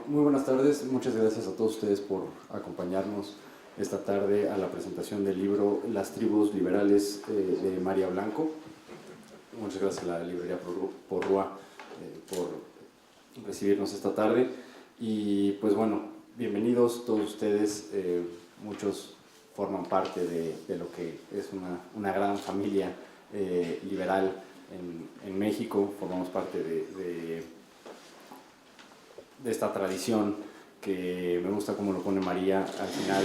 Muy buenas tardes, muchas gracias a todos ustedes por acompañarnos esta tarde a la presentación del libro Las tribus liberales de María Blanco. Muchas gracias a la librería Porrúa por recibirnos esta tarde y pues bueno, bienvenidos todos ustedes, muchos forman parte de lo que es una gran familia liberal en México, formamos parte de esta tradición que me gusta como lo pone María. Al final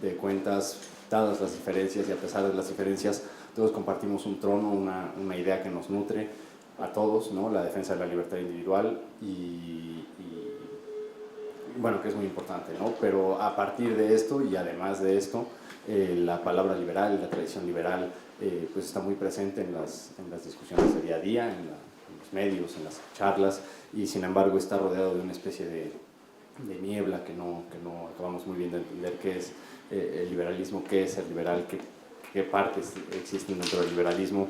de cuentas, dadas las diferencias y a pesar de las diferencias, todos compartimos un trono, una idea que nos nutre a todos, ¿no? La defensa de la libertad individual y bueno, que es muy importante, ¿no? Pero a partir de esto y además de esto, la palabra liberal y la tradición liberal pues está muy presente en las discusiones de día a día, en los medios, en las charlas, y sin embargo está rodeado de una especie de niebla que no acabamos muy bien de entender qué es el liberalismo, qué es ser liberal, qué partes existen dentro del liberalismo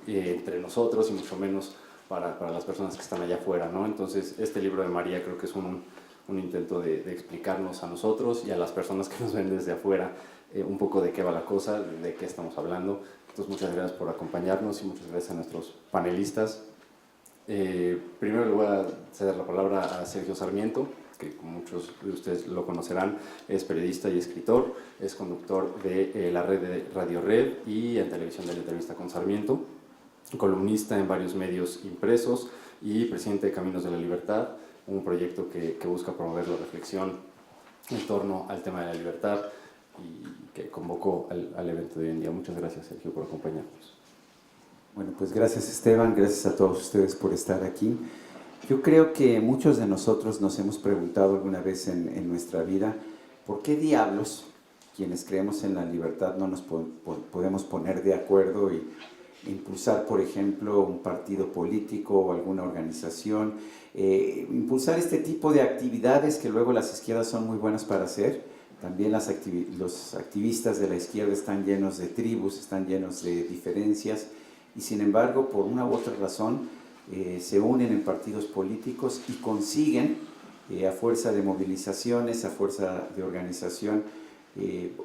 entre nosotros y mucho menos para las personas que están allá afuera, ¿no? Entonces este libro de María creo que es un intento de explicarnos a nosotros y a las personas que nos ven desde afuera un poco de qué va la cosa, de qué estamos hablando. Entonces muchas gracias por acompañarnos y muchas gracias a nuestros panelistas. Primero le voy a ceder la palabra a Sergio Sarmiento, que como muchos de ustedes lo conocerán, es periodista y escritor, es conductor de la red de Radio Red y en televisión de la entrevista con Sarmiento, columnista en varios medios impresos y presidente de Caminos de la Libertad, un proyecto que busca promover la reflexión en torno al tema de la libertad y que convocó al evento de hoy en día. Muchas gracias, Sergio, por acompañarnos. Bueno, pues gracias Esteban, gracias a todos ustedes por estar aquí. Yo creo que muchos de nosotros nos hemos preguntado alguna vez en nuestra vida ¿por qué diablos quienes creemos en la libertad no nos podemos poner de acuerdo y impulsar, por ejemplo, un partido político o alguna organización, impulsar este tipo de actividades que luego las izquierdas son muy buenas para hacer? También los activistas de la izquierda están llenos de tribus, están llenos de diferencias y sin embargo, por una u otra razón, se unen en partidos políticos y consiguen, a fuerza de movilizaciones, a fuerza de organización,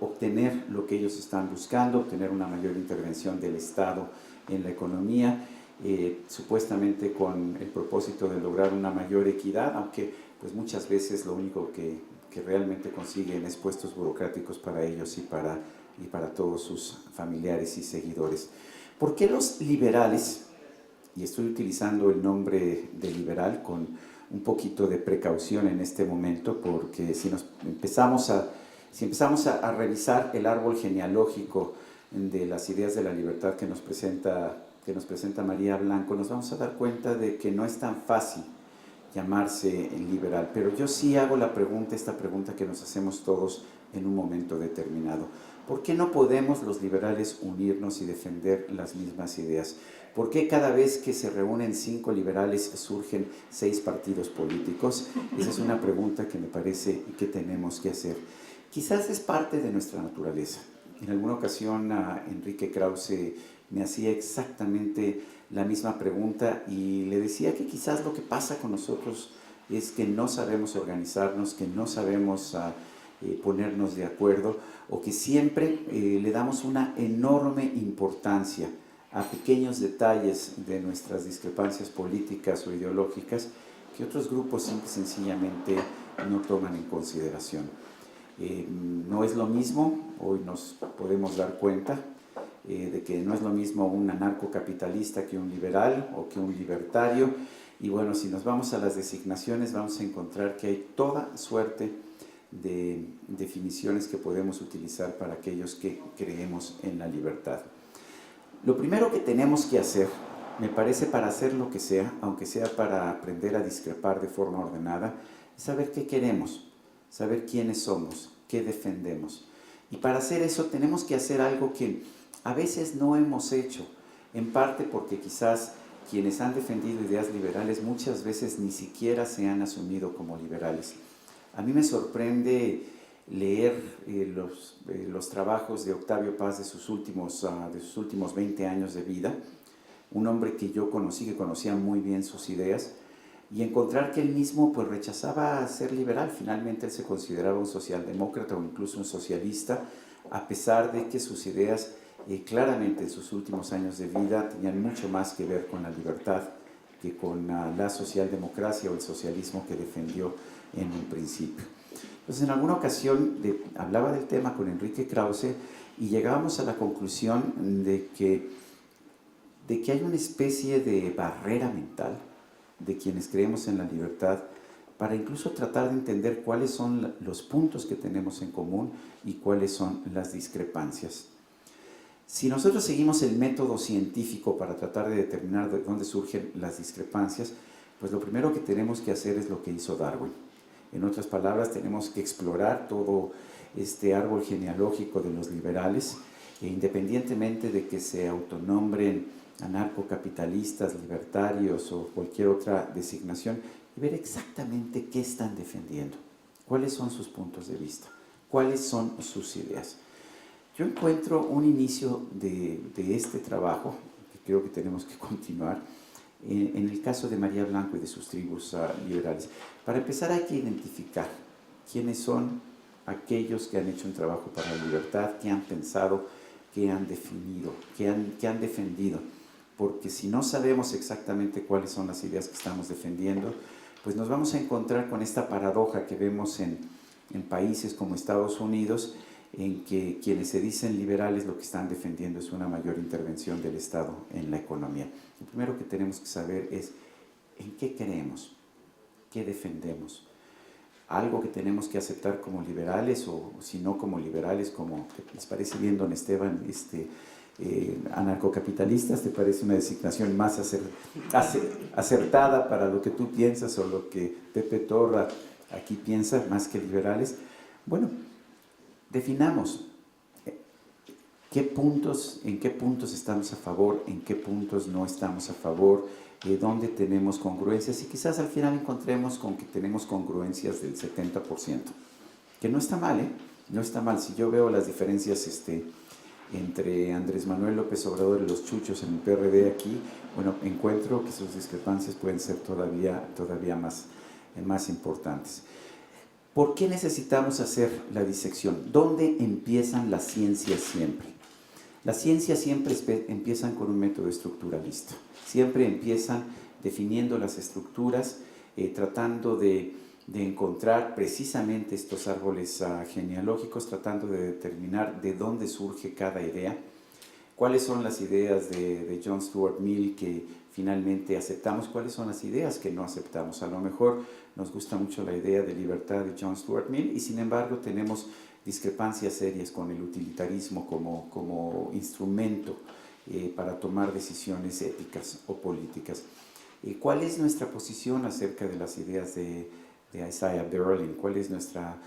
obtener lo que ellos están buscando, obtener una mayor intervención del Estado en la economía, supuestamente con el propósito de lograr una mayor equidad, aunque pues muchas veces lo único que realmente consiguen es puestos burocráticos para ellos y para todos sus familiares y seguidores. ¿Por qué los liberales, y estoy utilizando el nombre de liberal con un poquito de precaución en este momento, porque si empezamos a revisar el árbol genealógico de las ideas de la libertad que nos presenta María Blanco, nos vamos a dar cuenta de que no es tan fácil llamarse liberal, pero yo sí hago esta pregunta que nos hacemos todos en un momento determinado. ¿Por qué no podemos los liberales unirnos y defender las mismas ideas? ¿Por qué cada vez que se reúnen 5 liberales surgen 6 partidos políticos? Esa es una pregunta que me parece que tenemos que hacer. Quizás es parte de nuestra naturaleza. En alguna ocasión Enrique Krause me hacía exactamente la misma pregunta y le decía que quizás lo que pasa con nosotros es que no sabemos organizarnos, que no sabemos ponernos de acuerdo o que siempre le damos una enorme importancia a pequeños detalles de nuestras discrepancias políticas o ideológicas que otros grupos simple y sencillamente no toman en consideración. No es lo mismo, hoy nos podemos dar cuenta de que no es lo mismo un anarcocapitalista que un liberal o que un libertario, y bueno, si nos vamos a las designaciones vamos a encontrar que hay toda suerte de definiciones que podemos utilizar para aquellos que creemos en la libertad. Lo primero que tenemos que hacer, me parece, para hacer lo que sea, aunque sea para aprender a discrepar de forma ordenada, es saber qué queremos, saber quiénes somos, qué defendemos. Y para hacer eso tenemos que hacer algo que a veces no hemos hecho, en parte porque quizás quienes han defendido ideas liberales muchas veces ni siquiera se han asumido como liberales. A mí me sorprende leer los trabajos de Octavio Paz de sus últimos 20 años de vida, un hombre que yo conocí, que conocía muy bien sus ideas, y encontrar que él mismo pues rechazaba ser liberal. Finalmente él se consideraba un socialdemócrata o incluso un socialista, a pesar de que sus ideas claramente en sus últimos años de vida tenían mucho más que ver con la libertad que con la socialdemocracia o el socialismo que defendió en un principio. Entonces, en alguna ocasión hablaba del tema con Enrique Krause y llegábamos a la conclusión de que hay una especie de barrera mental de quienes creemos en la libertad para incluso tratar de entender cuáles son los puntos que tenemos en común y cuáles son las discrepancias. Si nosotros seguimos el método científico para tratar de determinar de dónde surgen las discrepancias, pues lo primero que tenemos que hacer es lo que hizo Darwin. En otras palabras, tenemos que explorar todo este árbol genealógico de los liberales, e independientemente de que se autonombren anarcocapitalistas, libertarios o cualquier otra designación, y ver exactamente qué están defendiendo, cuáles son sus puntos de vista, cuáles son sus ideas. Yo encuentro un inicio de este trabajo, que creo que tenemos que continuar, en el caso de María Blanco y de sus tribus liberales. Para empezar hay que identificar quiénes son aquellos que han hecho un trabajo para la libertad, qué han pensado, qué han definido, qué han defendido. Porque si no sabemos exactamente cuáles son las ideas que estamos defendiendo, pues nos vamos a encontrar con esta paradoja que vemos en países como Estados Unidos, en que quienes se dicen liberales lo que están defendiendo es una mayor intervención del Estado en la economía. Lo primero que tenemos que saber es en qué creemos, qué defendemos. Algo que tenemos que aceptar como liberales, o si no como liberales, como les parece bien, don Esteban, anarcocapitalistas, ¿te parece una designación más acertada para lo que tú piensas o lo que Pepe Torra aquí piensa, más que liberales? Bueno, definamos en qué puntos estamos a favor, en qué puntos no estamos a favor, dónde tenemos congruencias, y quizás al final encontremos con que tenemos congruencias del 70%, que no está mal, no está mal. Si yo veo las diferencias entre Andrés Manuel López Obrador y los chuchos en el PRD aquí, bueno, encuentro que sus discrepancias pueden ser todavía más importantes. ¿Por qué necesitamos hacer la disección? ¿Dónde empiezan las ciencias siempre? Las ciencias siempre empiezan con un método estructuralista. Siempre empiezan definiendo las estructuras, tratando de encontrar precisamente estos árboles genealógicos, tratando de determinar de dónde surge cada idea, cuáles son las ideas de John Stuart Mill que finalmente aceptamos, cuáles son las ideas que no aceptamos. A lo mejor nos gusta mucho la idea de libertad de John Stuart Mill y sin embargo tenemos discrepancias serias con el utilitarismo como instrumento para tomar decisiones éticas o políticas. ¿Cuál es nuestra posición acerca de las ideas de Isaiah Berlin? ¿Cuál es nuestra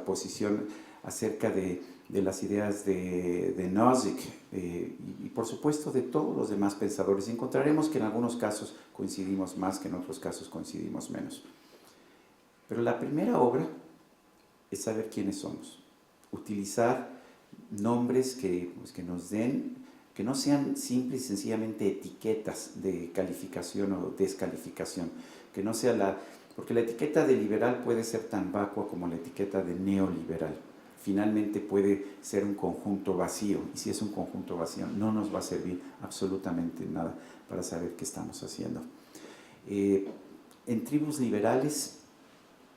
posición acerca de las ideas de Nozick y por supuesto de todos los demás pensadores? Encontraremos que en algunos casos coincidimos más, que en otros casos coincidimos menos. Pero la primera obra es saber quiénes somos, utilizar nombres que nos den, que no sean simple y sencillamente etiquetas de calificación o descalificación, que no sea porque la etiqueta de liberal puede ser tan vacua como la etiqueta de neoliberal. Finalmente puede ser un conjunto vacío, y si es un conjunto vacío no nos va a servir absolutamente nada para saber qué estamos haciendo. En tribus liberales,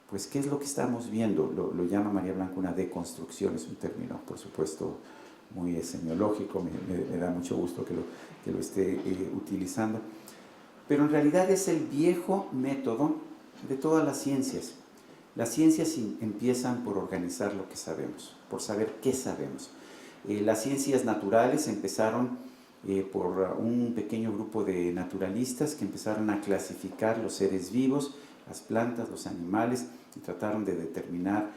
pues, ¿qué es lo que estamos viendo? Lo llama María Blanco una deconstrucción, es un término, por supuesto, muy semiológico, me da mucho gusto que lo esté utilizando, pero en realidad es el viejo método de todas las ciencias. Las ciencias empiezan por organizar lo que sabemos, por saber qué sabemos. Las ciencias naturales empezaron por un pequeño grupo de naturalistas que empezaron a clasificar los seres vivos, las plantas, los animales, y trataron de determinar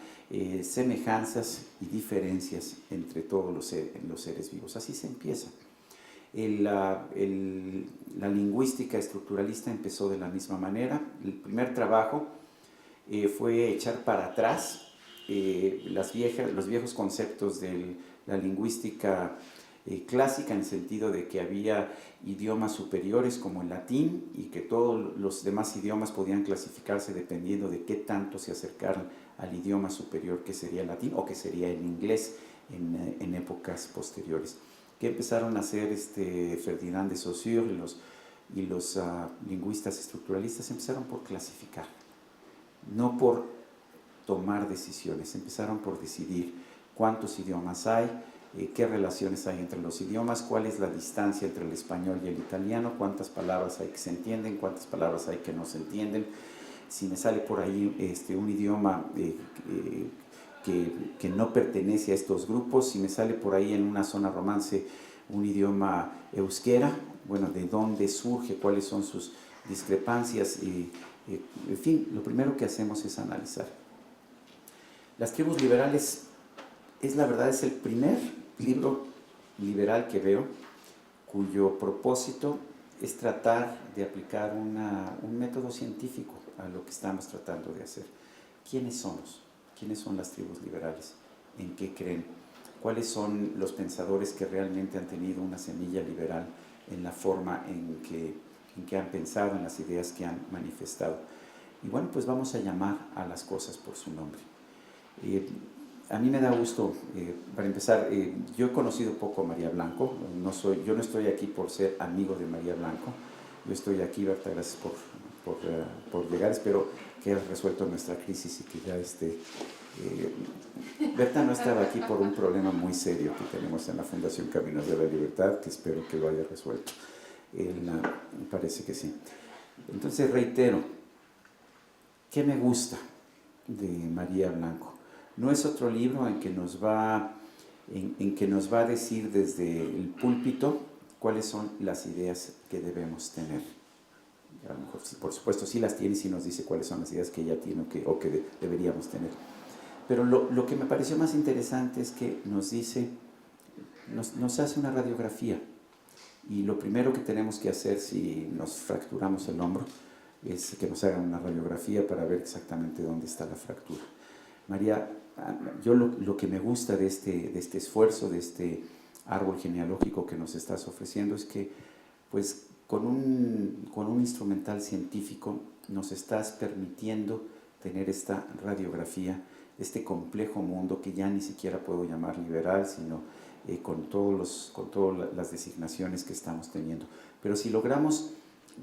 semejanzas y diferencias entre todos los seres vivos. Así se empieza. La lingüística estructuralista empezó de la misma manera. El primer trabajo fue echar para atrás los viejos conceptos de la lingüística clásica, en el sentido de que había idiomas superiores como el latín y que todos los demás idiomas podían clasificarse dependiendo de qué tanto se acercaran al idioma superior, que sería el latín o que sería el inglés en épocas posteriores. Que empezaron a hacer Ferdinand de Saussure y los lingüistas estructuralistas empezaron por clasificar, no por tomar decisiones, empezaron por decidir cuántos idiomas hay, qué relaciones hay entre los idiomas, cuál es la distancia entre el español y el italiano, cuántas palabras hay que se entienden, cuántas palabras hay que no se entienden. Si me sale por ahí un idioma que no pertenece a estos grupos, si me sale por ahí en una zona romance un idioma euskera, bueno, de dónde surge, cuáles son sus discrepancias, en fin, lo primero que hacemos es analizar. Las tribus liberales, la verdad, es el primer libro liberal que veo cuyo propósito es tratar de aplicar un método científico a lo que estamos tratando de hacer. ¿Quiénes somos? ¿Quiénes son las tribus liberales? ¿En qué creen? ¿Cuáles son los pensadores que realmente han tenido una semilla liberal en la forma en que han pensado, en las ideas que han manifestado? Y bueno, pues vamos a llamar a las cosas por su nombre. A mí me da gusto, para empezar, yo he conocido poco a María Blanco, yo no estoy aquí por ser amigo de María Blanco, yo estoy aquí, Berta, gracias por llegar, espero que hayas resuelto nuestra crisis y que ya Berta no estaba aquí por un problema muy serio que tenemos en la Fundación Caminos de la Libertad, que espero que lo haya resuelto. Me parece que sí. Entonces reitero, ¿qué me gusta de María Blanco? No es otro libro en que nos va a decir desde el púlpito cuáles son las ideas que debemos tener. A lo mejor, por supuesto, sí las tiene y sí nos dice cuáles son las ideas que ella tiene o que deberíamos tener. Pero lo que me pareció más interesante es que nos dice, nos hace una radiografía. Y lo primero que tenemos que hacer si nos fracturamos el hombro es que nos hagan una radiografía para ver exactamente dónde está la fractura. María, yo lo que me gusta de este esfuerzo, de este árbol genealógico que nos estás ofreciendo, es que pues con un instrumental científico nos estás permitiendo tener esta radiografía, este complejo mundo que ya ni siquiera puedo llamar liberal, sino con todas las designaciones que estamos teniendo. Pero si logramos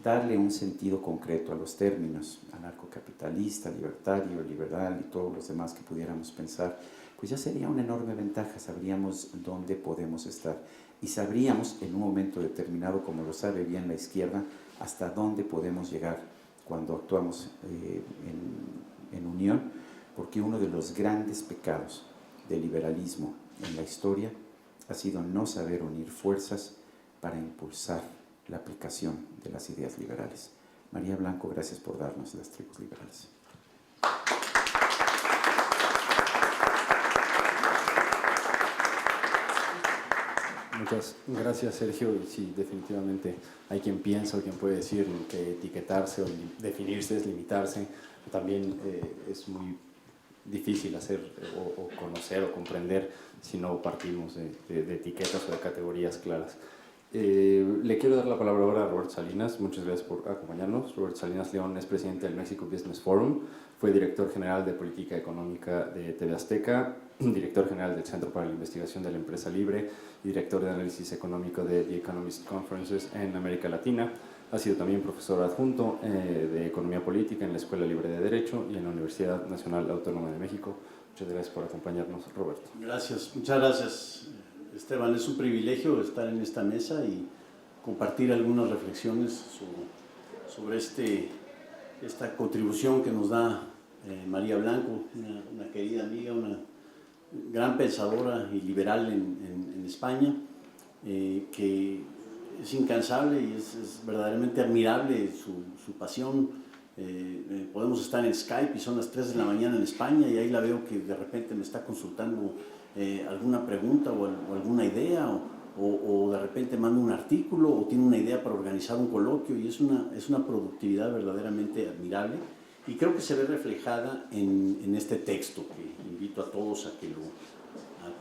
darle un sentido concreto a los términos, anarcocapitalista, libertario, liberal y todos los demás que pudiéramos pensar, pues ya sería una enorme ventaja, sabríamos dónde podemos estar y sabríamos en un momento determinado, como lo sabe bien la izquierda, hasta dónde podemos llegar cuando actuamos en unión, porque uno de los grandes pecados del liberalismo en la historia ha sido no saber unir fuerzas para impulsar la aplicación de las ideas liberales. María Blanco, gracias por darnos las tribus liberales. Muchas gracias, Sergio. Y sí, definitivamente hay quien piensa o quien puede decir que etiquetarse o definirse es limitarse. También es muy difícil hacer o conocer o comprender si no partimos de etiquetas o de categorías claras. Le quiero dar la palabra ahora a Roberto Salinas. Muchas gracias por acompañarnos. Roberto Salinas León es presidente del Mexico Business Forum, fue director general de Política Económica de TV Azteca, director general del Centro para la Investigación de la Empresa Libre y director de análisis económico de The Economist Conferences en América Latina. Ha sido también profesor adjunto de Economía Política en la Escuela Libre de Derecho y en la Universidad Nacional Autónoma de México. Muchas gracias por acompañarnos, Roberto. Gracias, muchas gracias, Esteban. Es un privilegio estar en esta mesa y compartir algunas reflexiones sobre esta contribución que nos da María Blanco, una querida amiga, una gran pensadora y liberal en España, que es incansable y es verdaderamente admirable su pasión. Podemos estar en Skype y son las 3 de la mañana en España y ahí la veo que de repente me está consultando alguna pregunta o alguna idea o de repente manda un artículo o tiene una idea para organizar un coloquio y es una productividad verdaderamente admirable y creo que se ve reflejada en este texto que invito a todos a que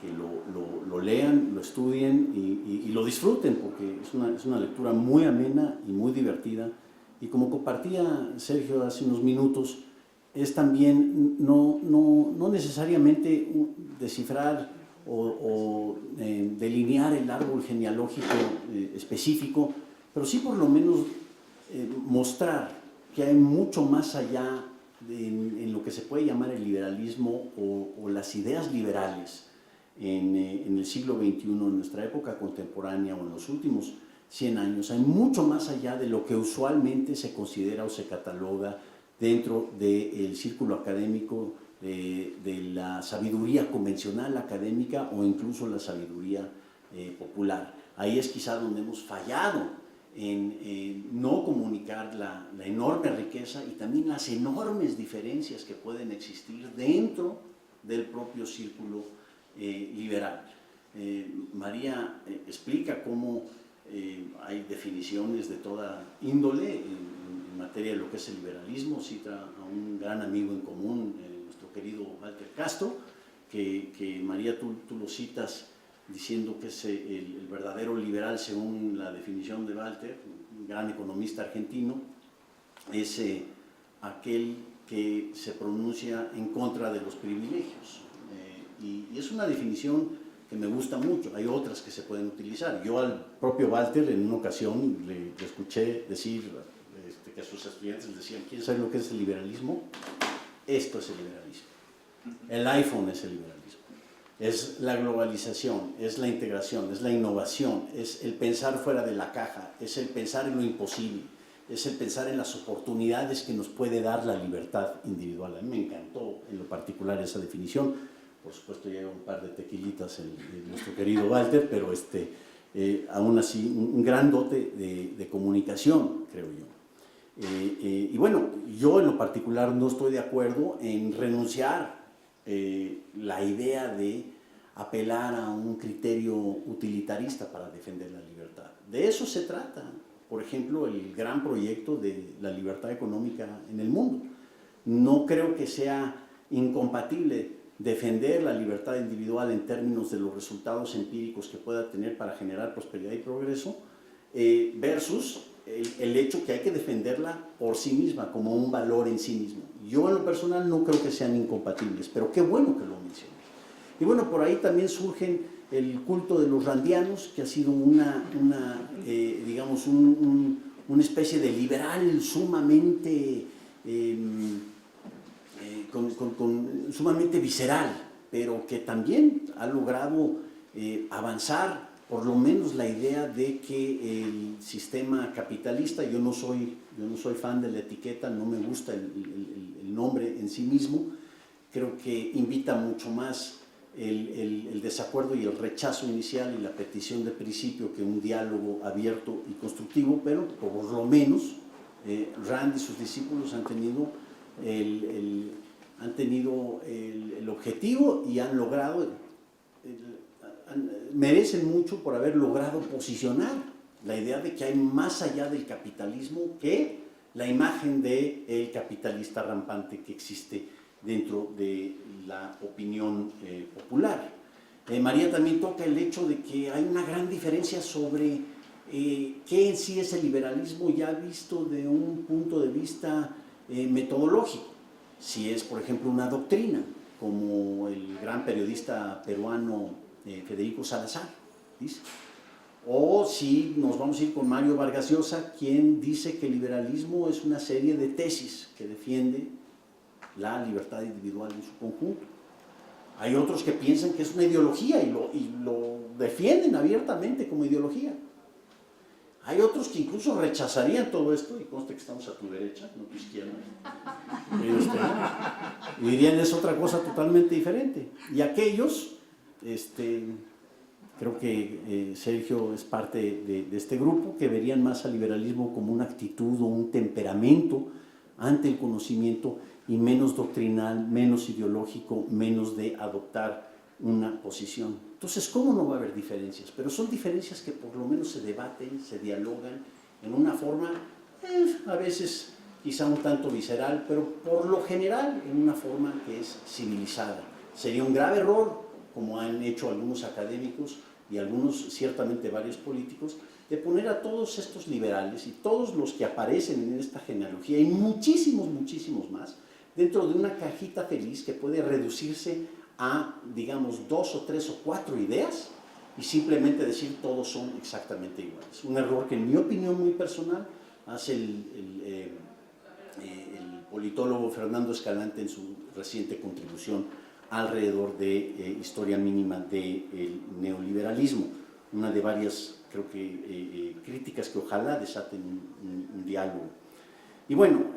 que lo lean, lo estudien y lo disfruten, porque es una lectura muy amena y muy divertida. Y como compartía Sergio hace unos minutos, es también no necesariamente descifrar o delinear el árbol genealógico específico, pero sí por lo menos mostrar que hay mucho más allá en lo que se puede llamar el liberalismo o las ideas liberales en el siglo XXI, en nuestra época contemporánea o en los últimos 100 años. Hay mucho más allá de lo que usualmente se considera o se cataloga dentro del círculo académico, de la sabiduría convencional académica o incluso la sabiduría popular. Ahí es quizá donde hemos fallado en no comunicar la enorme riqueza y también las enormes diferencias que pueden existir dentro del propio círculo liberal. María explica cómo hay definiciones de toda índole en materia de lo que es el liberalismo. Cita a un gran amigo en común, nuestro querido Walter Castro, que María, tú lo citas diciendo que es el verdadero liberal según la definición de Walter, un gran economista argentino, es aquel que se pronuncia en contra de los privilegios. Y es una definición que me gusta mucho. Hay otras que se pueden utilizar. Yo al propio Walter en una ocasión le escuché decir que a sus estudiantes les decían: ¿quieren saber lo que es el liberalismo? Esto es el liberalismo. El iPhone es el liberalismo. Es la globalización, es la integración, es la innovación, es el pensar fuera de la caja, es el pensar en lo imposible, es el pensar en las oportunidades que nos puede dar la libertad individual. A mí me encantó en lo particular esa definición. Por supuesto lleva un par de tequilitas en nuestro querido Walter, pero aún así un gran dote de comunicación, creo yo. Y bueno, yo en lo particular no estoy de acuerdo en renunciar la idea de apelar a un criterio utilitarista para defender la libertad. De eso se trata, por ejemplo, el gran proyecto de la libertad económica en el mundo. No creo que sea incompatible defender la libertad individual en términos de los resultados empíricos que pueda tener para generar prosperidad y progreso, versus el hecho que hay que defenderla por sí misma, como un valor en sí mismo. Yo en lo personal no creo que sean incompatibles, pero qué bueno que lo mencioné. Y bueno, por ahí también surgen el culto de los randianos, que ha sido digamos, una especie de liberal sumamente sumamente visceral, pero que también ha logrado avanzar por lo menos la idea de que el sistema capitalista, yo no soy fan de la etiqueta, no me gusta el nombre en sí mismo, creo que invita mucho más el desacuerdo y el rechazo inicial y la petición de principio que un diálogo abierto y constructivo, pero por lo menos Rand y sus discípulos han tenido el objetivo y han logrado, merecen mucho por haber logrado posicionar la idea de que hay más allá del capitalismo que la imagen del capitalista rampante que existe dentro de la opinión popular. María también toca el hecho de que hay una gran diferencia sobre qué en sí es el liberalismo ya visto de un punto de vista metodológico. Si es, por ejemplo, una doctrina, como el gran periodista peruano Federico Salazar dice, o si nos vamos a ir con Mario Vargas Llosa, quien dice que el liberalismo es una serie de tesis que defiende la libertad individual en su conjunto. Hay otros que piensan que es una ideología y lo defienden abiertamente como ideología. Hay otros que incluso rechazarían todo esto, y conste que estamos a tu derecha, no a tu izquierda, y dirían es otra cosa totalmente diferente. Y aquellos, creo que Sergio es parte de este grupo, que verían más al liberalismo como una actitud o un temperamento ante el conocimiento y menos doctrinal, menos ideológico, menos de adoptar una posición. Entonces, ¿cómo no va a haber diferencias? Pero son diferencias que por lo menos se debaten, se dialogan en una forma, a veces quizá un tanto visceral, pero por lo general en una forma que es civilizada. Sería un grave error como han hecho algunos académicos y algunos, ciertamente varios políticos, de poner a todos estos liberales y todos los que aparecen en esta genealogía, y muchísimos, muchísimos más, dentro de una cajita feliz que puede reducirse a, digamos, 2 o 3 o 4 ideas y simplemente decir todos son exactamente iguales. Un error que, en mi opinión muy personal, hace el politólogo Fernando Escalante en su reciente contribución alrededor de historia mínima del neoliberalismo. Una de varias, creo que, críticas que ojalá desaten un diálogo. Y bueno,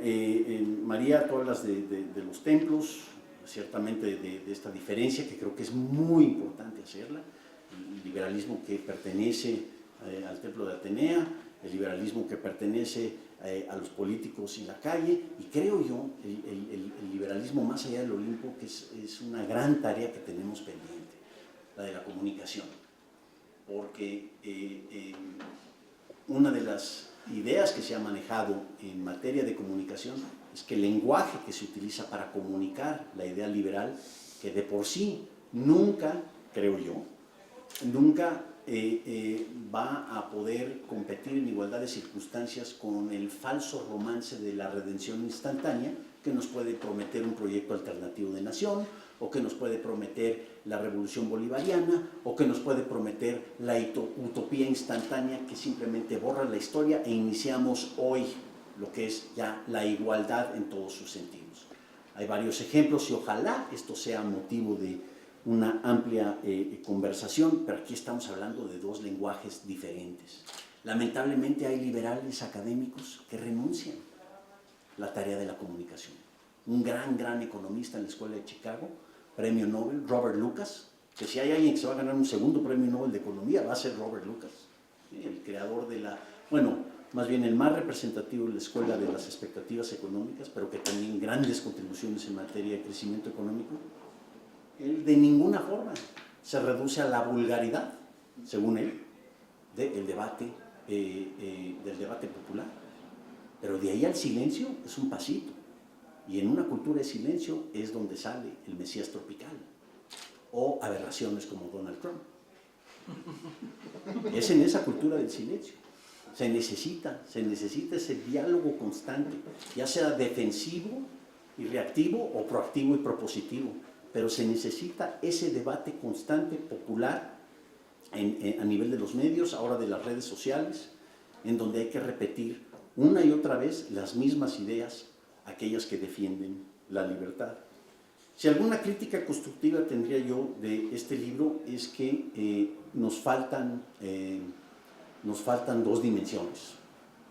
María, tú hablas de los templos, ciertamente de esta diferencia, que creo que es muy importante hacerla, el liberalismo que pertenece al templo de Atenea, el liberalismo que pertenece a los políticos y la calle, y creo yo, el liberalismo más allá del Olimpo, que es una gran tarea que tenemos pendiente, la de la comunicación, porque una de las ideas que se ha manejado en materia de comunicación es que el lenguaje que se utiliza para comunicar la idea liberal, que de por sí nunca, creo yo, nunca va a poder competir en igualdad de circunstancias con el falso romance de la redención instantánea que nos puede prometer un proyecto alternativo de nación, o que nos puede prometer la revolución bolivariana, o que nos puede prometer la utopía instantánea que simplemente borra la historia e iniciamos hoy lo que es ya la igualdad en todos sus sentidos. Hay varios ejemplos y ojalá esto sea motivo de una amplia conversación, pero aquí estamos hablando de dos lenguajes diferentes. Lamentablemente hay liberales académicos que renuncian a la tarea de la comunicación. Un gran economista en la Escuela de Chicago, premio Nobel, Robert Lucas, que si hay alguien que se va a ganar un segundo premio Nobel de Economía, va a ser Robert Lucas, el creador de la, bueno, más bien el más representativo de la Escuela de las Expectativas Económicas, pero que también grandes contribuciones en materia de crecimiento económico. Él de ninguna forma se reduce a la vulgaridad, según él, del debate popular. Pero de ahí al silencio es un pasito. Y en una cultura de silencio es donde sale el Mesías tropical o aberraciones como Donald Trump. Es en esa cultura del silencio. Se necesita ese diálogo constante, ya sea defensivo y reactivo o proactivo y propositivo, pero se necesita ese debate constante popular a nivel de los medios, ahora de las redes sociales, en donde hay que repetir una y otra vez las mismas ideas, aquellas que defienden la libertad. Si alguna crítica constructiva tendría yo de este libro es que nos faltan dos dimensiones.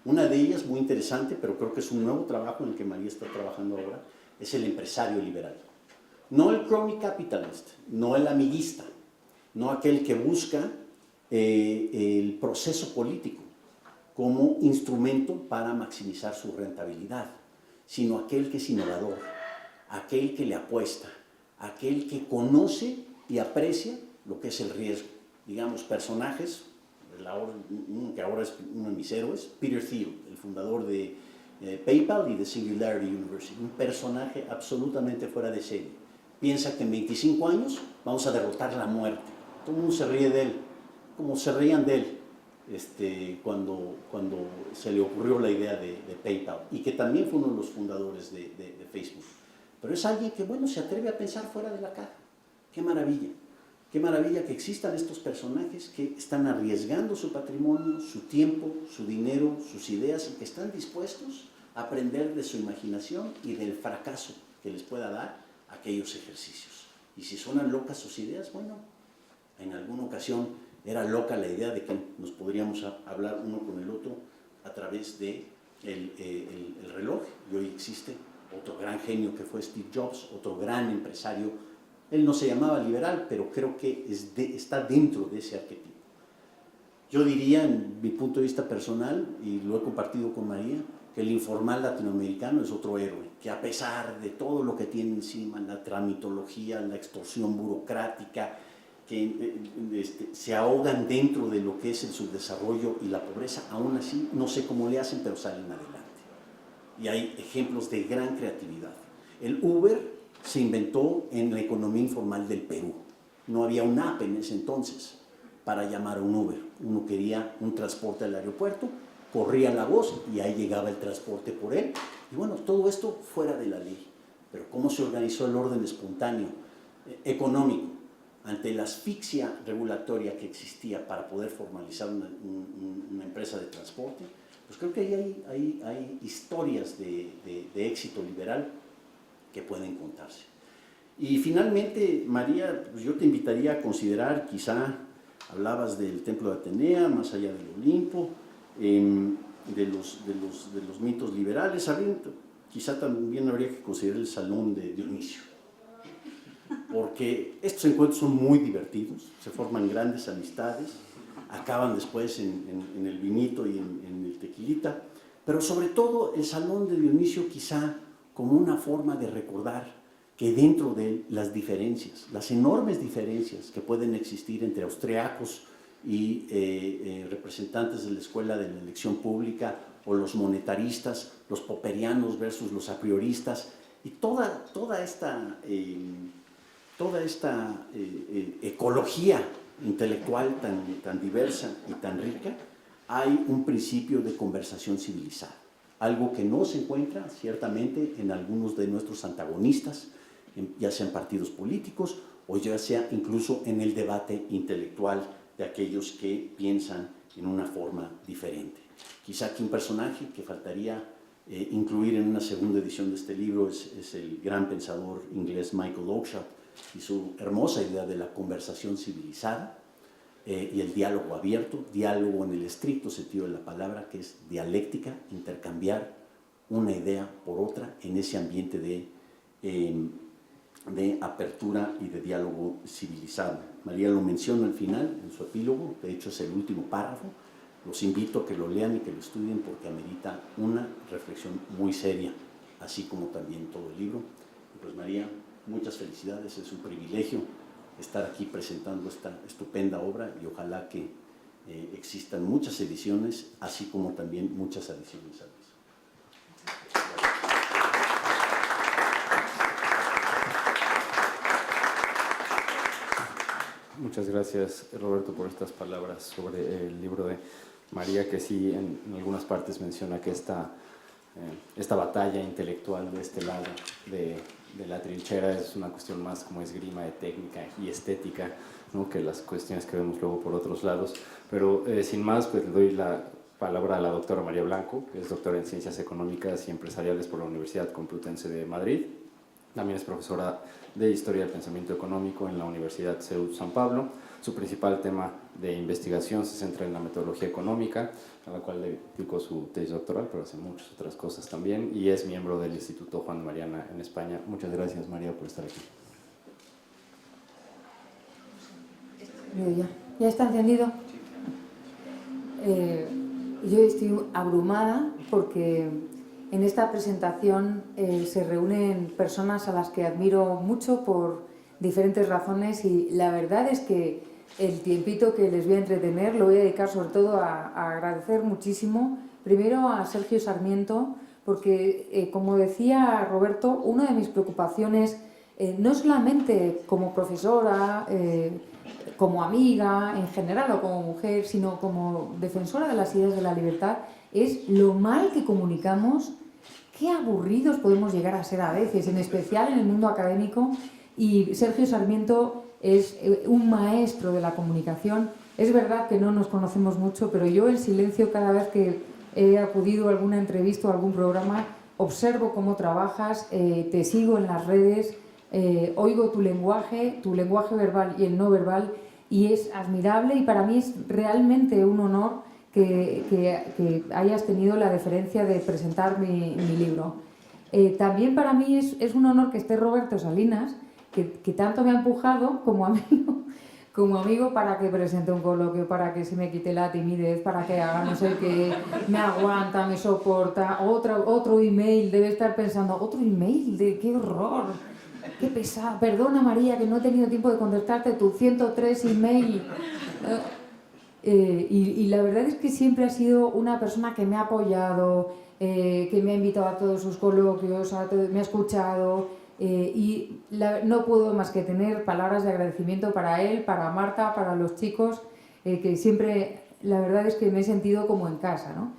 Una de ellas, muy interesante, pero creo que es un nuevo trabajo en el que María está trabajando ahora, es el empresario liberal. No el crony capitalist, no el amiguista, no aquel que busca el proceso político como instrumento para maximizar su rentabilidad, sino aquel que es innovador, aquel que le apuesta, aquel que conoce y aprecia lo que es el riesgo. Digamos, personajes, que ahora es uno de mis héroes, Peter Thiel, el fundador de PayPal y de Singularity University, un personaje absolutamente fuera de serie. Piensa que en 25 años vamos a derrotar la muerte. Todo el mundo se ríe de él, como se reían de él cuando se le ocurrió la idea de PayPal, y que también fue uno de los fundadores de Facebook. Pero es alguien que, bueno, se atreve a pensar fuera de la caja. ¡Qué maravilla! Qué maravilla que existan estos personajes que están arriesgando su patrimonio, su tiempo, su dinero, sus ideas, y que están dispuestos a aprender de su imaginación y del fracaso que les pueda dar aquellos ejercicios. Y si suenan locas sus ideas, bueno, en alguna ocasión era loca la idea de que nos podríamos hablar uno con el otro a través de el reloj, y hoy existe otro gran genio que fue Steve Jobs, otro gran empresario. Él no se llamaba liberal, pero creo que está dentro de ese arquetipo. Yo diría, en mi punto de vista personal, y lo he compartido con María, que el informal latinoamericano es otro héroe, que a pesar de todo lo que tiene encima, la tramitología, la extorsión burocrática, que se ahogan dentro de lo que es el subdesarrollo y la pobreza, aún así, no sé cómo le hacen, pero salen adelante. Y hay ejemplos de gran creatividad. El Uber se inventó en la economía informal del Perú. no había un app en ese entonces para llamar a un Uber. Uno quería un transporte al aeropuerto, corría la voz y ahí llegaba el transporte por él. Y bueno, todo esto fuera de la ley. Pero ¿cómo se organizó el orden espontáneo, económico, ante la asfixia regulatoria que existía para poder formalizar una empresa de transporte? Pues creo que ahí hay historias de éxito liberal que pueden contarse. Y finalmente, María, pues yo te invitaría a considerar, quizá hablabas del templo de Atenea, más allá del Olimpo, de los mitos liberales, quizá también habría que considerar el Salón de Dionisio, porque estos encuentros son muy divertidos, se forman grandes amistades, acaban después en el vinito y en el tequilita, pero sobre todo el Salón de Dionisio quizá como una forma de recordar que dentro de las diferencias, las enormes diferencias que pueden existir entre austriacos y representantes de la escuela de la elección pública, o los monetaristas, los popperianos versus los aprioristas, y toda esta ecología intelectual tan diversa y tan rica, hay un principio de conversación civilizada, algo que no se encuentra ciertamente en algunos de nuestros antagonistas, ya sean partidos políticos o ya sea incluso en el debate intelectual de aquellos que piensan en una forma diferente. Quizá aquí un personaje que faltaría incluir en una segunda edición de este libro es el gran pensador inglés Michael Oakeshott y su hermosa idea de la conversación civilizada y el diálogo abierto, diálogo en el estricto sentido de la palabra, que es dialéctica, intercambiar una idea por otra en ese ambiente de apertura y de diálogo civilizado. María lo menciona al final, en su epílogo, de hecho es el último párrafo. Los invito a que lo lean y que lo estudien porque amerita una reflexión muy seria, así como también todo el libro. Y pues María, muchas felicidades, es un privilegio estar aquí presentando esta estupenda obra y ojalá que existan muchas ediciones, así como también muchas adiciones al mismo. Muchas gracias, Roberto, por estas palabras sobre el libro de María, que sí en algunas partes menciona que esta batalla intelectual de este lado de la trinchera es una cuestión más como esgrima de técnica y estética, ¿no?, que las cuestiones que vemos luego por otros lados. Pero sin más, pues le doy la palabra a la doctora María Blanco, que es doctora en Ciencias Económicas y Empresariales por la Universidad Complutense de Madrid. También es profesora de Historia del Pensamiento Económico en la Universidad CEU San Pablo. Su principal tema de investigación se centra en la metodología económica, a la cual le dedicó su tesis doctoral, pero hace muchas otras cosas también, y es miembro del Instituto Juan de Mariana en España. Muchas gracias, María, por estar aquí. ¿Ya está encendido? Yo estoy abrumada porque en esta presentación se reúnen personas a las que admiro mucho por diferentes razones y la verdad es que el tiempito que les voy a entretener lo voy a dedicar sobre todo a agradecer muchísimo primero a Sergio Sarmiento porque como decía Roberto, una de mis preocupaciones no solamente como profesora, como amiga en general o como mujer, sino como defensora de las ideas de la libertad, es lo mal que comunicamos, qué aburridos podemos llegar a ser a veces, en especial en el mundo académico, y Sergio Sarmiento es un maestro de la comunicación. Es verdad que no nos conocemos mucho, pero yo en silencio cada vez que he acudido a alguna entrevista o algún programa, observo cómo trabajas, te sigo en las redes, oigo tu lenguaje verbal y el no verbal, y es admirable y para mí es realmente un honor que hayas tenido la deferencia de presentar mi libro. También para mí es un honor que esté Roberto Salinas, que tanto me ha empujado como amigo para que presente un coloquio, para que se me quite la timidez, para que haga no sé qué, me aguanta, me soporta, otro email, debe estar pensando, otro email, qué horror, qué pesado, perdona María que no he tenido tiempo de contestarte tu 103 email. Y la verdad es que siempre ha sido una persona que me ha apoyado, que me ha invitado a todos sus coloquios, me ha escuchado. No puedo más que tener palabras de agradecimiento para él, para Marta, para los chicos, que siempre, la verdad es que me he sentido como en casa, ¿no?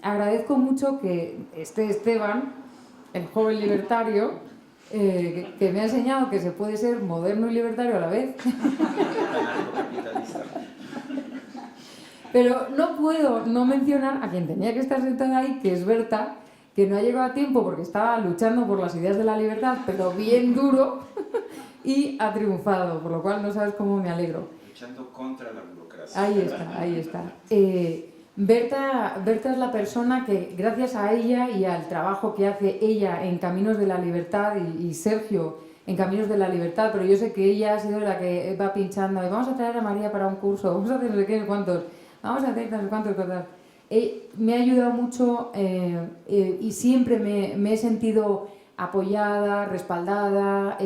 Agradezco mucho que Esteban, el joven libertario, que me ha enseñado que se puede ser moderno y libertario a la vez. Pero no puedo no mencionar a quien tenía que estar sentada ahí, que es Berta, que no ha llegado a tiempo porque estaba luchando por las ideas de la libertad, pero bien duro, y ha triunfado, por lo cual no sabes cómo me alegro. Luchando contra la burocracia. Ahí está, ahí está. Berta es la persona que, gracias a ella y al trabajo que hace ella en Caminos de la Libertad y Sergio en Caminos de la Libertad, pero yo sé que ella ha sido la que va pinchando, vamos a traer a María para un curso, vamos a hacer no sé qué, cuántos, vamos a hacer no sé cuántos cosas. Me ha ayudado mucho y siempre me he sentido apoyada, respaldada.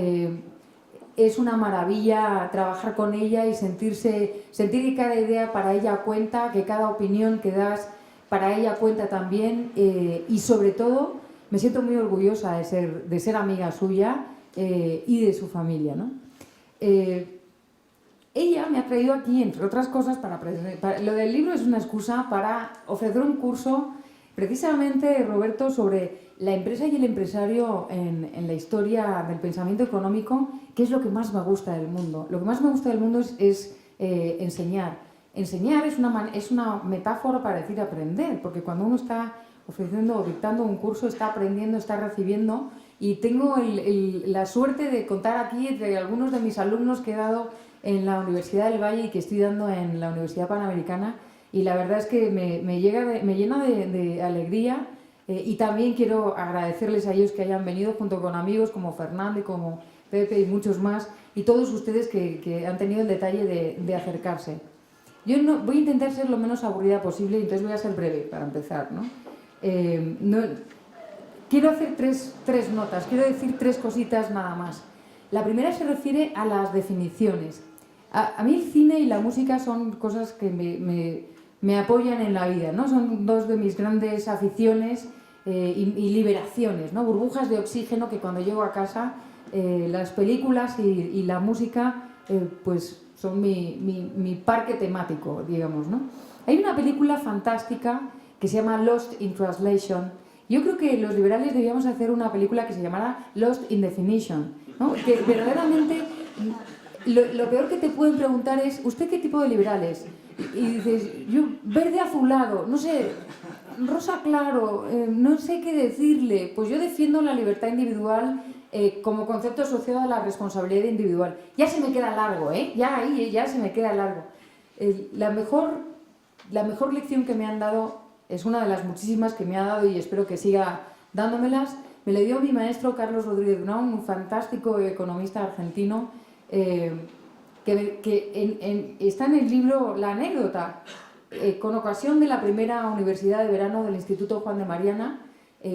Es una maravilla trabajar con ella y sentir que cada idea para ella cuenta, que cada opinión que das para ella cuenta también, y sobre todo me siento muy orgullosa de ser amiga suya y de su familia, ¿no? Ella me ha traído aquí, entre otras cosas, lo del libro es una excusa para ofrecer un curso, precisamente, Roberto, sobre la empresa y el empresario en la historia del pensamiento económico, que es lo que más me gusta del mundo. Lo que más me gusta del mundo es enseñar. Enseñar es una metáfora para decir aprender, porque cuando uno está ofreciendo o dictando un curso, está aprendiendo, está recibiendo, y tengo la suerte de contar aquí entre algunos de mis alumnos que he dado en la Universidad del Valle y que estoy dando en la Universidad Panamericana, y la verdad es que me llena de alegría, y también quiero agradecerles a ellos que hayan venido junto con amigos como Fernando y como Pepe y muchos más, y todos ustedes que han tenido el detalle de acercarse. Yo voy a intentar ser lo menos aburrida posible, y entonces voy a ser breve para empezar, ¿no? Quiero hacer tres notas, quiero decir tres cositas nada más. La primera se refiere a las definiciones. A mí el cine y la música son cosas que me apoyan en la vida, ¿no? Son dos de mis grandes aficiones y liberaciones, ¿no? Burbujas de oxígeno que cuando llego a casa, las películas y la música pues son mi parque temático, digamos, ¿no? Hay una película fantástica que se llama Lost in Translation. Yo creo que los liberales debíamos hacer una película que se llamara Lost in Definition, ¿no? Que verdaderamente lo peor que te pueden preguntar es ¿usted qué tipo de liberal es? Y dices, yo verde azulado, no sé, rosa claro, no sé qué decirle. Pues yo defiendo la libertad individual como concepto asociado a la responsabilidad individual. Ya se me queda largo, ya se me queda largo. La mejor lección que me han dado es una de las muchísimas que me ha dado y espero que siga dándomelas. Me la dio mi maestro Carlos Rodríguez Brown, un fantástico economista argentino, que está en el libro La anécdota, con ocasión de la primera universidad de verano del Instituto Juan de Mariana,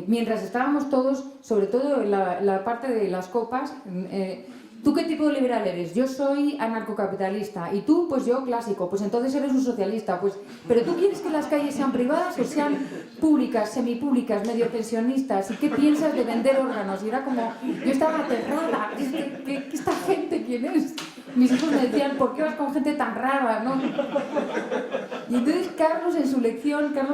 mientras estábamos todos, sobre todo en la parte de las copas. ¿Tú qué tipo de liberal eres? Yo soy anarcocapitalista. ¿Y tú? Pues yo clásico. Pues entonces eres un socialista. Pues, ¿pero tú quieres que las calles sean privadas o sean públicas, semipúblicas, medio pensionistas? ¿Y qué piensas de vender órganos? Y era como, yo estaba aterrada. ¿Esta gente quién es? Mis hijos me decían, ¿por qué vas con gente tan rara? ¿No? Y entonces Carlos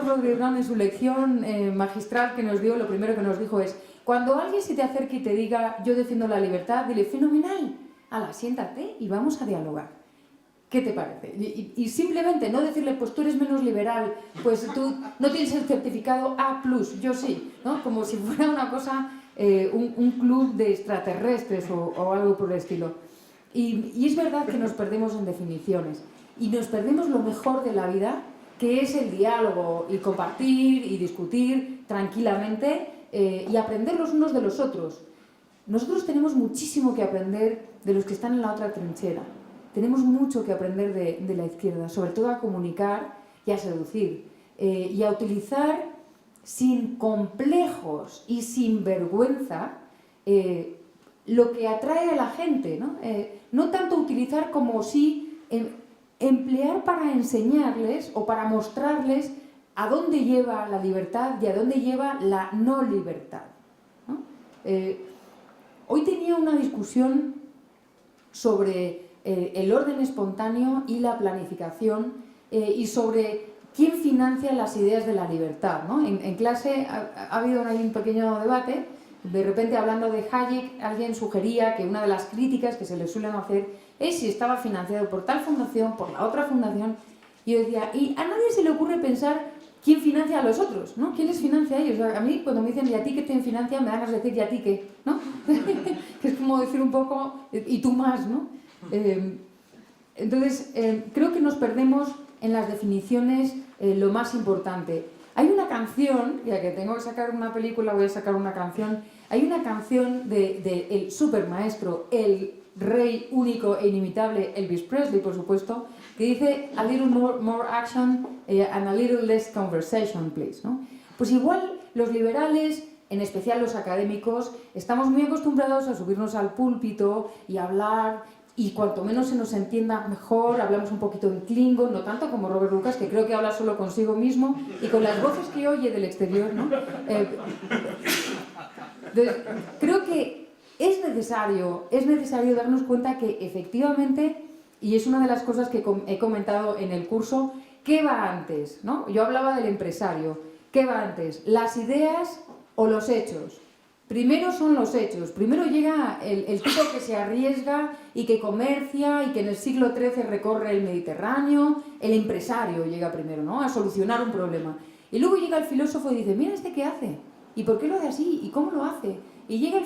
Rodríguez Brown en su lección magistral que nos dio, lo primero que nos dijo es: cuando alguien se te acerque y te diga yo defiendo la libertad, dile fenomenal, ala, siéntate y vamos a dialogar. ¿Qué te parece? Y simplemente no decirle pues tú eres menos liberal, pues tú no tienes el certificado A+, yo sí, ¿no? Como si fuera una cosa, un club de extraterrestres o algo por el estilo. Y es verdad que nos perdemos en definiciones y nos perdemos lo mejor de la vida, que es el diálogo y compartir y discutir tranquilamente, y aprender los unos de los otros. Nosotros tenemos muchísimo que aprender de los que están en la otra trinchera. Tenemos mucho que aprender de la izquierda, sobre todo a comunicar y a seducir, y a utilizar sin complejos y sin vergüenza lo que atrae a la gente, ¿no? No tanto utilizar como sí emplear para enseñarles o para mostrarles a dónde lleva la libertad y a dónde lleva la no libertad, ¿no? Hoy tenía una discusión sobre el orden espontáneo y la planificación y sobre quién financia las ideas de la libertad, ¿no? En clase ha habido ahí un pequeño debate. De repente, hablando de Hayek, alguien sugería que una de las críticas que se le suelen hacer es si estaba financiado por tal fundación, por la otra fundación. Y yo decía, y a nadie se le ocurre pensar quién financia a los otros, ¿no? ¿Quién les financia a ellos? A mí, cuando me dicen, ¿y a ti qué te financia? Me dan ganas de decir, ¿y a ti qué? ¿No? Que es como decir un poco, ¿y tú más? ¿No? Entonces, creo que nos perdemos en las definiciones lo más importante. Hay una canción, ya que tengo que sacar una película, voy a sacar una canción. Hay una canción de el supermaestro, el rey único e inimitable Elvis Presley, por supuesto, que dice a little more action and a little less conversation, please, ¿no? Pues igual los liberales, en especial los académicos, estamos muy acostumbrados a subirnos al púlpito y hablar, y cuanto menos se nos entienda mejor, hablamos un poquito en Klingon, no tanto como Robert Lucas, que creo que habla solo consigo mismo y con las voces que oye del exterior, ¿no? Creo que es necesario darnos cuenta que efectivamente, y es una de las cosas que he comentado en el curso, ¿qué va antes? ¿No? Yo hablaba del empresario. ¿Qué va antes? ¿Las ideas o los hechos? Primero son los hechos. Primero llega el tipo que se arriesga y que comercia y que en el siglo XIII recorre el Mediterráneo. El empresario llega primero, ¿no? A solucionar un problema. Y luego llega el filósofo y dice, mira este qué hace. ¿Y por qué lo hace así? ¿Y cómo lo hace? Y llegan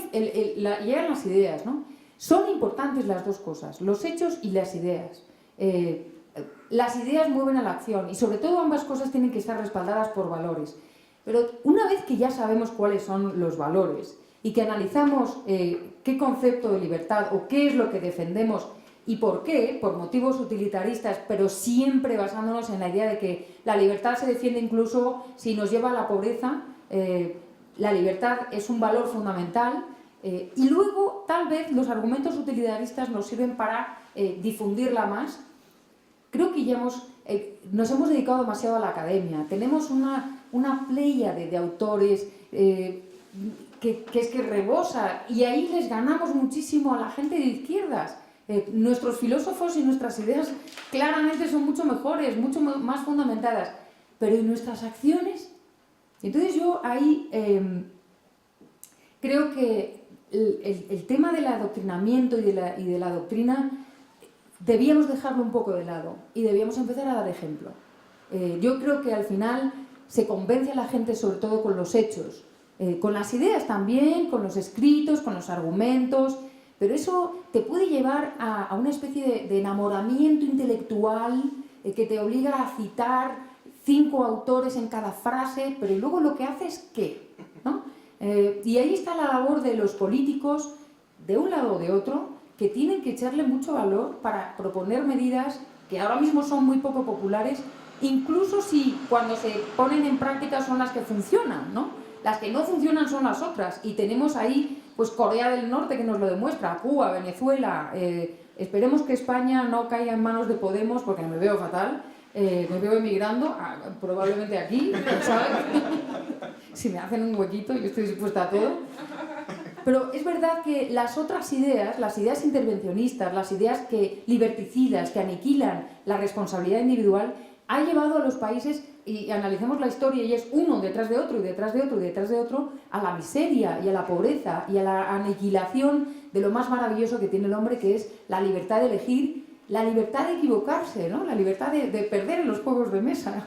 las ideas, ¿no? Son importantes las dos cosas, los hechos y las ideas. Las ideas mueven a la acción y sobre todo ambas cosas tienen que estar respaldadas por valores. Pero una vez que ya sabemos cuáles son los valores y que analizamos qué concepto de libertad o qué es lo que defendemos y por qué, por motivos utilitaristas, pero siempre basándonos en la idea de que la libertad se defiende incluso si nos lleva a la pobreza, la libertad es un valor fundamental y luego tal vez los argumentos utilitaristas nos sirven para difundirla más. Creo que ya nos hemos dedicado demasiado a la academia. Tenemos una pléyade de autores que es que rebosa y ahí les ganamos muchísimo a la gente de izquierdas. Nuestros filósofos y nuestras ideas claramente son mucho mejores, mucho más fundamentadas. Pero ¿y nuestras acciones? Entonces yo ahí creo que el tema del adoctrinamiento y de la doctrina debíamos dejarlo un poco de lado y debíamos empezar a dar ejemplo. Yo creo que al final se convence a la gente sobre todo con los hechos, con las ideas también, con los escritos, con los argumentos, pero eso te puede llevar a una especie de enamoramiento intelectual que te obliga a citar 5 autores en cada frase, pero luego lo que hace es ¿qué? ¿No? Y ahí está la labor de los políticos, de un lado o de otro, que tienen que echarle mucho valor para proponer medidas que ahora mismo son muy poco populares, incluso si cuando se ponen en práctica son las que funcionan, ¿no? Las que no funcionan son las otras, y tenemos ahí pues Corea del Norte que nos lo demuestra, Cuba, Venezuela, esperemos que España no caiga en manos de Podemos porque me veo fatal. Me veo emigrando, probablemente aquí, ¿sabes? Si me hacen un huequito, yo estoy dispuesta a todo. Pero es verdad que las otras ideas, las ideas intervencionistas, las ideas liberticidas, que aniquilan la responsabilidad individual, ha llevado a los países, y analicemos la historia, y es uno detrás de otro, y detrás de otro, y detrás de otro, a la miseria y a la pobreza y a la aniquilación de lo más maravilloso que tiene el hombre, que es la libertad de elegir, la libertad de equivocarse, ¿no? La libertad de perder en los juegos de mesa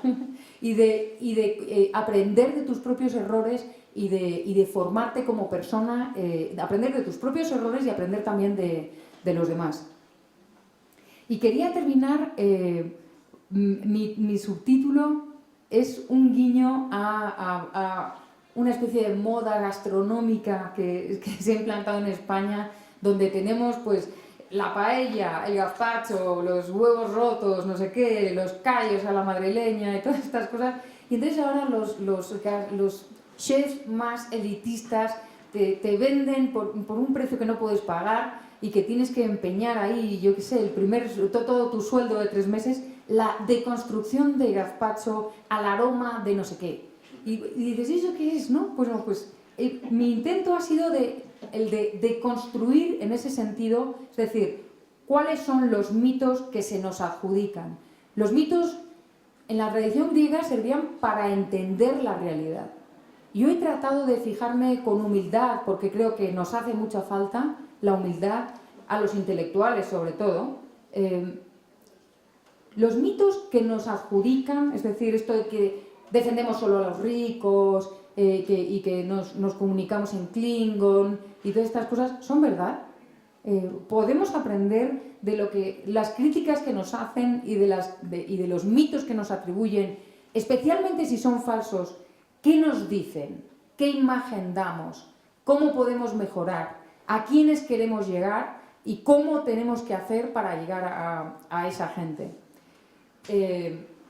y de aprender de tus propios errores y de formarte como persona, aprender de tus propios errores y aprender también de los demás. Y quería terminar, mi subtítulo es un guiño a una especie de moda gastronómica que se ha implantado en España, donde tenemos pues la paella, el gazpacho, los huevos rotos, no sé qué, los callos a la madrileña y todas estas cosas. Y entonces ahora los chefs más elitistas te venden por un precio que no puedes pagar y que tienes que empeñar ahí, yo qué sé, todo tu sueldo de 3 meses, la deconstrucción de gazpacho al aroma de no sé qué. Y dices, ¿y eso qué es? ¿No? Pues no, pues mi intento ha sido de el de construir en ese sentido, es decir, cuáles son los mitos que se nos adjudican. Los mitos en la tradición griega servían para entender la realidad. Yo he tratado de fijarme con humildad, porque creo que nos hace mucha falta la humildad a los intelectuales sobre todo. Los mitos que nos adjudican, es decir, esto de que defendemos solo a los ricos y que nos comunicamos en Klingon y todas estas cosas, ¿son verdad? Podemos aprender de lo que las críticas que nos hacen y de los mitos que nos atribuyen, especialmente si son falsos. ¿Qué nos dicen? ¿Qué imagen damos? ¿Cómo podemos mejorar? ¿A quiénes queremos llegar? ¿Y cómo tenemos que hacer para llegar a esa gente?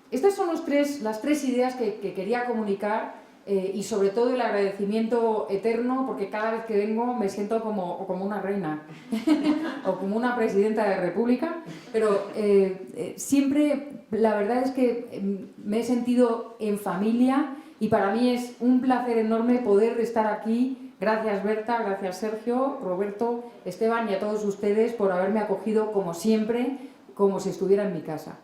Estas son las tres ideas que quería comunicar y sobre todo el agradecimiento eterno, porque cada vez que vengo me siento como una reina o como una presidenta de república, pero siempre la verdad es que me he sentido en familia y para mí es un placer enorme poder estar aquí. Gracias Berta, gracias Sergio, Roberto, Esteban y a todos ustedes por haberme acogido como siempre, como si estuviera en mi casa.